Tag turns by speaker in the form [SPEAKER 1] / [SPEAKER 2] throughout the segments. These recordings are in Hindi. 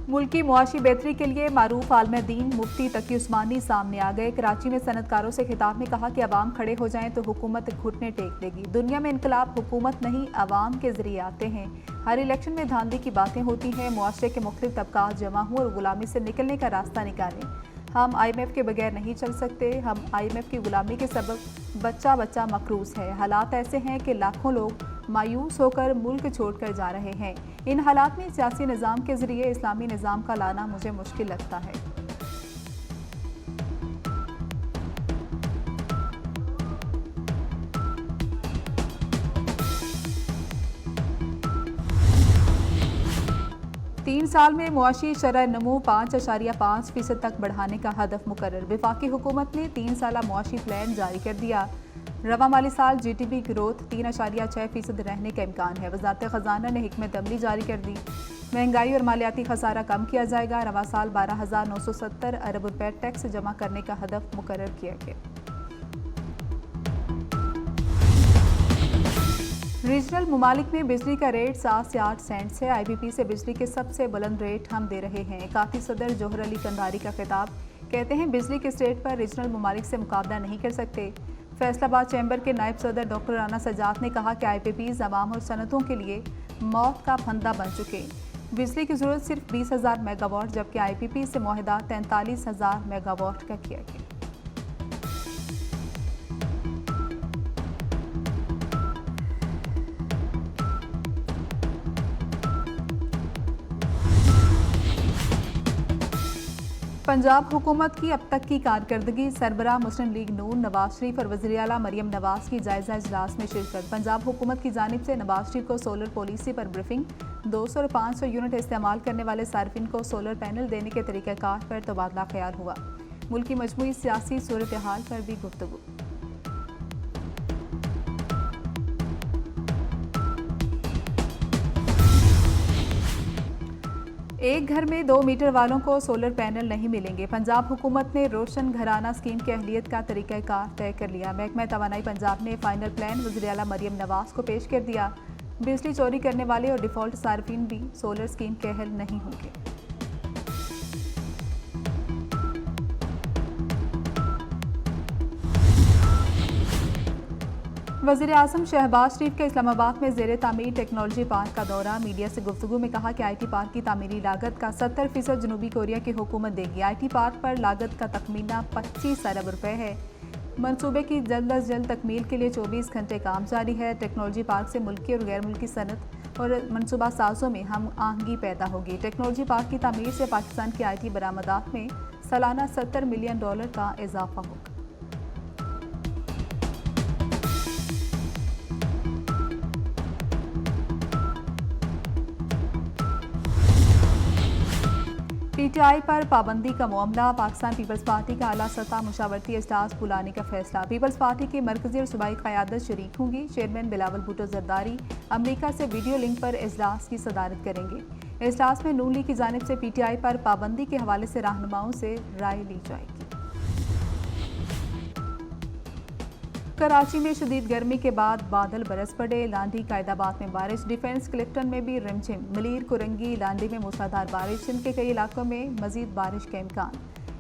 [SPEAKER 1] मुल्की मुआशी बेहतरी के लिए मारूफ आलम दीन मुफ्ती तकी उस्मानी सामने आ गए। कराची में सनतकारों से खिताब में कहा कि अवाम खड़े हो जाएं तो हुकूमत घुटने टेक देगी। दुनिया में इनकलाब हुकूमत नहीं अवाम के जरिए आते हैं। हर इलेक्शन में धांधली की बातें होती हैं। मुआशरे के मुख्तलिफ तबकात जमा हों और गुलामी से निकलने का रास्ता निकालें। हम IMF के बगैर नहीं चल सकते। हम IMF की गुलामी के सबब बच्चा बच्चा मकरूज है। हालात ऐसे हैं कि लाखों लोग मायूस होकर मुल्क छोड़कर जा रहे हैं। इन हालात में सियासी निज़ाम के जरिए इस्लामी निज़ाम का लाना मुझे मुश्किल लगता है। तीन साल में मुआशी शरह नमू 5.5% तक बढ़ाने का हदफ मुकर्रर। वफाकी हुकूमत ने 3 साला मुआशी प्लान जारी कर दिया। रवा माली साल GDP ग्रोथ 3.6% रहने का इम्कान है। वज़ारत ख़जाना ने हिकमत अमली जारी कर दी। महंगाई और मालियाती खसारा कम किया जाएगा। रवा साल 12,970 अरब रुपए टैक्स जमा करने का हदफ मुकर्रर किया गया। रीजनल ममालिक में बिजली का रेट 7 से 8 सेंट से IPP से बिजली के सबसे बुलंद रेट हम दे रहे हैं। काती सदर जोहर अली कंधारी का खिताब। कहते हैं बिजली के रेट पर रीजनल ममालिक से मुकाबला नहीं कर सकते। फैसलाबाद चैम्बर के नायब सदर डॉक्टर राना सजाद ने कहा कि IPPs अवाम और सनतों के लिए मौत का फंदा बन चुके। बिजली की ज़रूरत सिर्फ 20,000 मेगावाट जबकि IPP से मुआहदा 43,000 मेगावाट का किया गया। पंजाब हुकूमत की अब तक की कारकर्दगी। सरबराह मुस्लिम लीग नून नवाज शरीफ और वज़ीर आला मरियम नवाज की जायजा इजलास में शिरकत। पंजाब हुकूमत की जानिब से नवाज शरीफ को सोलर पॉलिसी पर ब्रीफिंग। 200 और 500 यूनिट इस्तेमाल करने वाले सार्फिन को सोलर पैनल देने के तरीक़ाकार पर तबादला ख्याल हुआ। मुल्क की मजमूई सियासी सूरत हाल पर भी गुफ्तगू। एक घर में 2 मीटर वालों को सोलर पैनल नहीं मिलेंगे। पंजाब हुकूमत ने रोशन घराना स्कीम की अहलियत का तरीक़ाकार तय कर लिया। महकमा तवानाई पंजाब ने फाइनल प्लान वज़ीर आला मरियम नवाज को पेश कर दिया। बिजली चोरी करने वाले और डिफ़ॉल्ट सार्फिन भी सोलर स्कीम के अहल नहीं होंगे। वज़ीर आज़म शहबाज शरीफ के इस्लामाबाद में ज़ेर तामीर टेक्नोलॉजी पार्क का दौरा। मीडिया से गुफ्तगू में कहा कि IT पार्क की तामीरी लागत का 70% जनूबी कोरिया की हुकूमत देगी। IT पार्क पर लागत का तखमीना 25 अरब रुपए है। मनसूबे की जल्द अज जल्द तकमील के लिए 24 घंटे काम जारी है। टेक्नोलॉजी पार्क से मुल्की और गैर मुल्की सनत और मनसूबा साजों में हम आहंगी पैदा होगी। टेक्नोलॉजी पार्क की तामीर से पाकिस्तान की IT बरामदात में सालाना $70 मिलियन का इजाफा होगा। PTI पर पाबंदी का मामला। पाकिस्तान पीपल्स पार्टी का आला सतह मुशावरती इजलास बुलाने का फैसला। पीपल्स पार्टी की मरकजी और सूबाई क़यादत शरीक होंगी। चेयरमैन बिलावल भुट्टो जरदारी अमरीका से वीडियो लिंक पर इजलास की सदारत करेंगे। इजलास में नून लीग की जानिब से PTI पर पाबंदी के हवाले से रहनुमाओं से राय ली जाएगी। कराची में शदीद गर्मी के बाद बादल बरस पड़े। लांडी कायदाबाद में बारिश। डिफेंस कलेक्टर में भी रिमझिम। मलीर कुरंगी लांडी में मूसलाधार बारिश। सिंध के कई इलाकों में मजीद बारिश का इम्कान।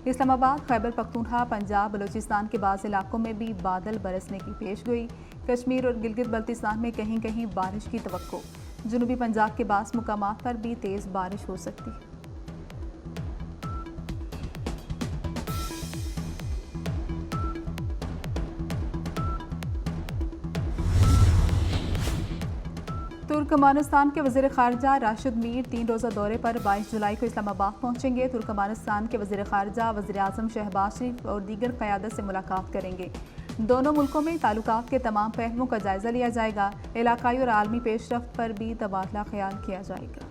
[SPEAKER 1] इस्लामाबाद खैबर पख्तूनख्वा पंजाब बलूचिस्तान के बाज़ इलाकों में भी बादल बरसने की पेशगोई। कश्मीर और गिलगित बल्तिस्तान में कहीं कहीं बारिश की तवक्को। जनूबी पंजाब के बाज़ मुकामात पर भी तेज़ बारिश हो सकती है। तुर्कमानिस्तान के वज़ीर ख़ारजा राशिद मीर 3 रोज़ा दौरे पर 22 जुलाई को इस्लामाबाद पहुंचेंगे। तुर्कमानिस्तान के वज़ीर ख़ारजा वज़ीर आज़म शहबाज शरीफ और दीगर क़यादत से मुलाकात करेंगे। दोनों मुल्कों में ताल्लुकात के तमाम पहलुओं का जायज़ा लिया जाएगा। इलाकाई और आलमी पेशरफ्त पर भी तबादला ख्याल किया जाएगा।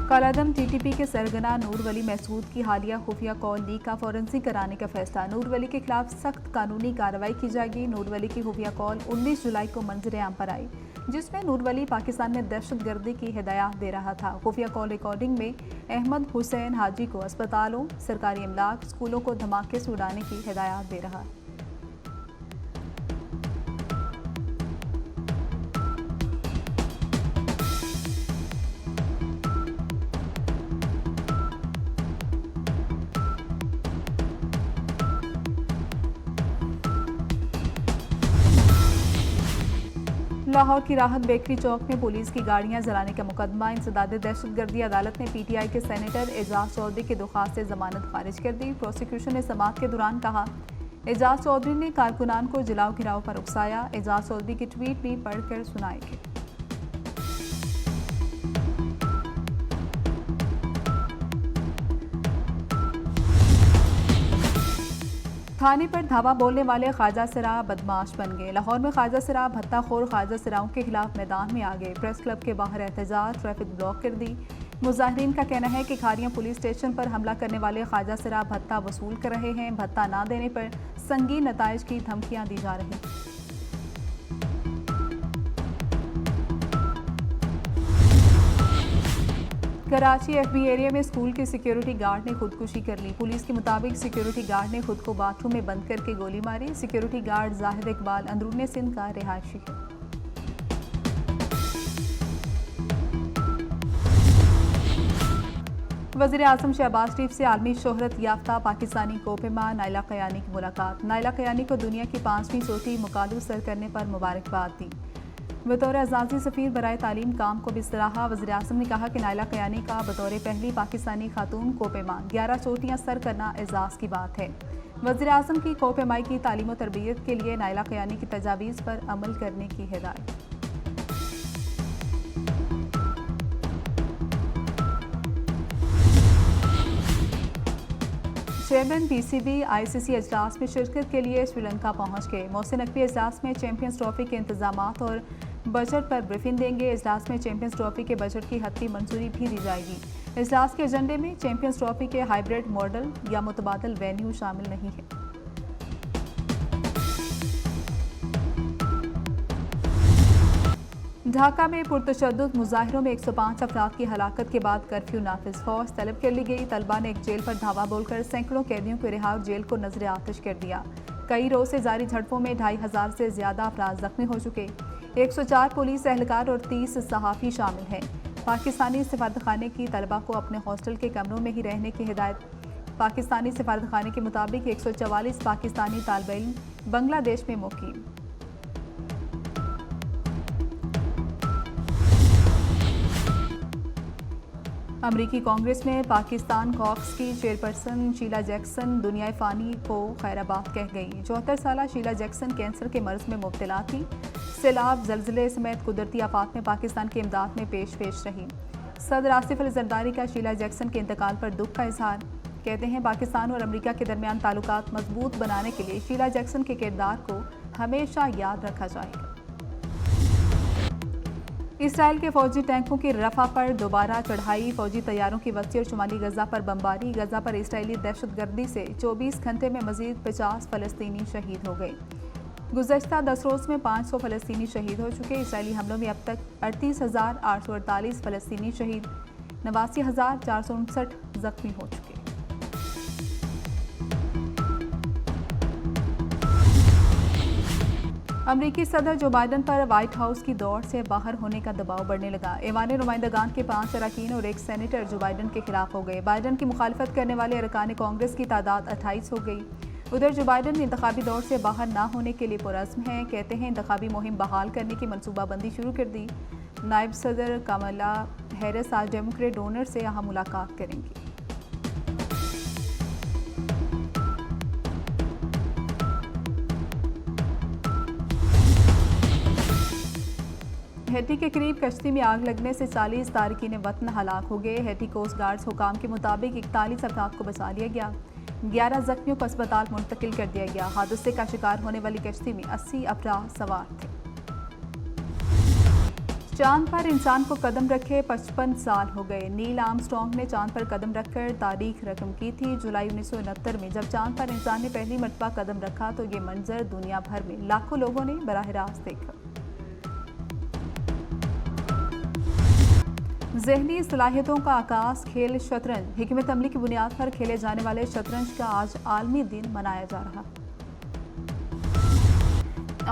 [SPEAKER 1] कालादम TTP के सरगना नूर वली महसूद की हालिया खुफिया कॉल लीक का फॉरेंसिक कराने का फैसला। नूर वली के खिलाफ सख्त कानूनी कार्रवाई की जाएगी। नूर वली की खुफिया कॉल 19 जुलाई को मंजर आम पर आई, जिसमें नूर वली पाकिस्तान में दहशतगर्दी की हिदायत दे रहा था। खुफिया कॉल रिकॉर्डिंग में अहमद हुसैन हाजी को अस्पतालों, सरकारी इमलाक, स्कूलों को धमाके से उड़ाने की हिदायत दे रहा है। लाहौर की राहत बेकरी चौक में पुलिस की गाड़ियां जलाने का मुकदमा। इंसदाद दहशतगर्दी अदालत ने पीटीआई के सेनेटर एजाज चौधरी की दरख्वास्त से जमानत खारिज कर दी। प्रोसिक्यूशन ने समाअत के दौरान कहा, एजाज चौधरी ने कारकुनान को जलाओ गिराव पर उकसाया। एजाज चौधरी की ट्वीट भी पढ़कर सुनाएंगे। थाने पर धावा बोलने वाले ख्वाजा सिरा बदमाश बन गए। लाहौर में ख्वाजा सिरा भत्ताखोर ख्वाजा सिराओं के खिलाफ मैदान में आ गए। प्रेस क्लब के बाहर एहतजाज, ट्रैफिक ब्लॉक कर दी। मुजाहिरीन का कहना है कि खारियां पुलिस स्टेशन पर हमला करने वाले ख्वाजा सिरा भत्ता वसूल कर रहे हैं। भत्ता ना देने पर संगीन नताइज की धमकियां दी जा रही। कराची एफबी एरिया में स्कूल के सिक्योरिटी गार्ड ने खुदकुशी कर ली। पुलिस के मुताबिक सिक्योरिटी गार्ड ने खुद को बाथरूम में बंद करके गोली मारी। सिक्योरिटी गार्ड जाहिद इकबाल अंदरूनी सिंध का रिहायशी है। वज़ीर आज़म शहबाज शरीफ से आलमी शोहरत याफ्ता पाकिस्तानी कोपेमा नाइला कयानी की मुलाकात। नाइला कयानी को दुनिया की 5वीं चोटी मुकालू सर करने पर मुबारकबाद दी। बतौर एजाजी सफ़ीर बराए तालीम काम को भी सराहा। वज़ीर आज़म ने कहा कि नाइला कयानी का बतौर पहली पाकिस्तानी खातून कोपेमा 11 चोटियाँ सर करना एजाज़ की बात है। वज़ीर आज़म की कोपेमाई की तालीम और तरबियत के लिए नाइला कयानी की तजावीज़ पर अमल करने की हिदायत। चेयरमैन पीसीबी आईसीसी अजलास में शिरकत के लिए श्रीलंका पहुंच गए। मोहसिन नकवी अजलास में चैंपियंस ट्रॉफी के इंतजामात और बजट पर ब्रीफिंग देंगे। इजलास में चैंपियंस ट्रॉफी के बजट की हतमी मंजूरी भी दी जाएगी। इजलास के एजेंडे में चैंपियंस ट्रॉफी के हाइब्रिड मॉडल या मुतबादल वेन्यू शामिल नहीं है। ढाका में पुरतशद्दुद मुजाहिरों में 105 अफराद की हलाकत के बाद कर्फ्यू नाफिज। फौज तलब कर ली गई। तलबा ने एक जेल पर धावा बोलकर सैकड़ों कैदियों को रिहा और जेल को नजर आतिश कर दिया। कई रोज से जारी झड़पों में 2500 से ज्यादा अफराद जख्मी हो चुके। 104 पुलिस एहलकार और 30 सहाफ़ी शामिल हैं। पाकिस्तानी सफारतखाने की तलबा को अपने हॉस्टल के कमरों में ही रहने की हिदायत। पाकिस्तानी सफारतखाने के मुताबिक 144 पाकिस्तानी तालिब इल्म बांग्लादेश में मुकीम। अमरीकी कांग्रेस में पाकिस्तान कॉक्स की चेयरपर्सन शीला जैक्सन दुनिया फ़ानी को खैराबाद कह गई। 74 साला शीला जैक्सन कैंसर के मर्ज में मुब्तला थी। सैलाब, जलजले समेत कुदरती आफात में पाकिस्तान की इमदाद में पेश रही। सदर आसिफ अली जरदारी का शीला जैक्सन के इंतकाल पर दुख का इजहार। कहते हैं, पाकिस्तान और अमरीका के दरमियान ताल्लुकात मजबूत बनाने के लिए शीला जैक्सन के किरदार को हमेशा याद रखा जाएगा। इसराइल के फौजी टैंकों की रफा पर दोबारा चढ़ाई। फौजी तैयारों की वस्ती और शुमाली गजा पर बमबारी। गजा पर इसराइली दहशतगर्दी से 24 घंटे में मजीद 50 फ़लस्तीनी शहीद हो गए। गुज़श्ता 10 रोज़ में 500 फ़लस्तीनी शहीद हो चुके। इसराइली हमलों में अब तक 38,848 फ़लस्तीनी शहीद, 89,459 जख्मी हो चुके। अमरीकी सदर जो बाइडन पर व्हाइट हाउस की दौड़ से बाहर होने का दबाव बढ़ने लगा। ऐवान नुमाइंदगान के 5 अरकान और एक सेनेटर जो बाइडन के खिलाफ हो गए। बाइडन की मुखालफत करने वाले अरकान कांग्रेस की तादाद 28 हो गई। उधर जो बाइडन इंतखाबी दौड़ से बाहर ना होने के लिए पुरज़्म हैं। कहते हैं, इंतखाबी मुहिम बहाल करने की मनसूबाबंदी शुरू कर दी। नायब सदर कमला हैरिस आज डेमोक्रेट डोनर से यहाँ मुलाकात करेंगी। हैटी के करीब कश्ती में आग लगने से 40 तारकीन वतन हलाक हो गए। हैटी कोस्ट गार्ड्स हुकाम के मुताबिक 41 अफराद को बचा लिया गया। 11 जख्मियों को अस्पताल मुंतकिल कर दिया गया। हादसे का शिकार होने वाली कश्ती में 80 अफराद सवार थे। चांद पर इंसान को कदम रखे 55 साल हो गए। नील आर्मस्ट्रांग ने चांद पर कदम रखकर तारीख रकम की थी। जुलाई 1969 में जब चांद पर इंसान ने पहली मरतबा कदम रखा तो ये मंजर दुनिया भर में लाखों लोगों ने बराह रास्त देखा। ज़हनी सलाहियतों का आकाश खेल शतरंज। हिकमत अमली की बुनियाद पर खेले जाने वाले शतरंज का आज आलमी दिन मनाया जा रहा।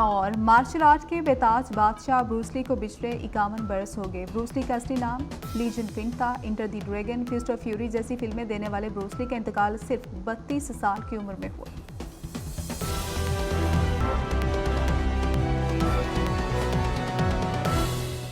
[SPEAKER 1] और मार्शल आर्ट के बेताज बादशाह ब्रूस ली को पिछले 51 बरस हो गए। ब्रूस ली का असली नाम ली जिनपिंग था। Enter the dragon, fist of fury जैसी फिल्में देने वाले ब्रूस ली का इंतकाल सिर्फ 32 साल की उम्र में हुआ।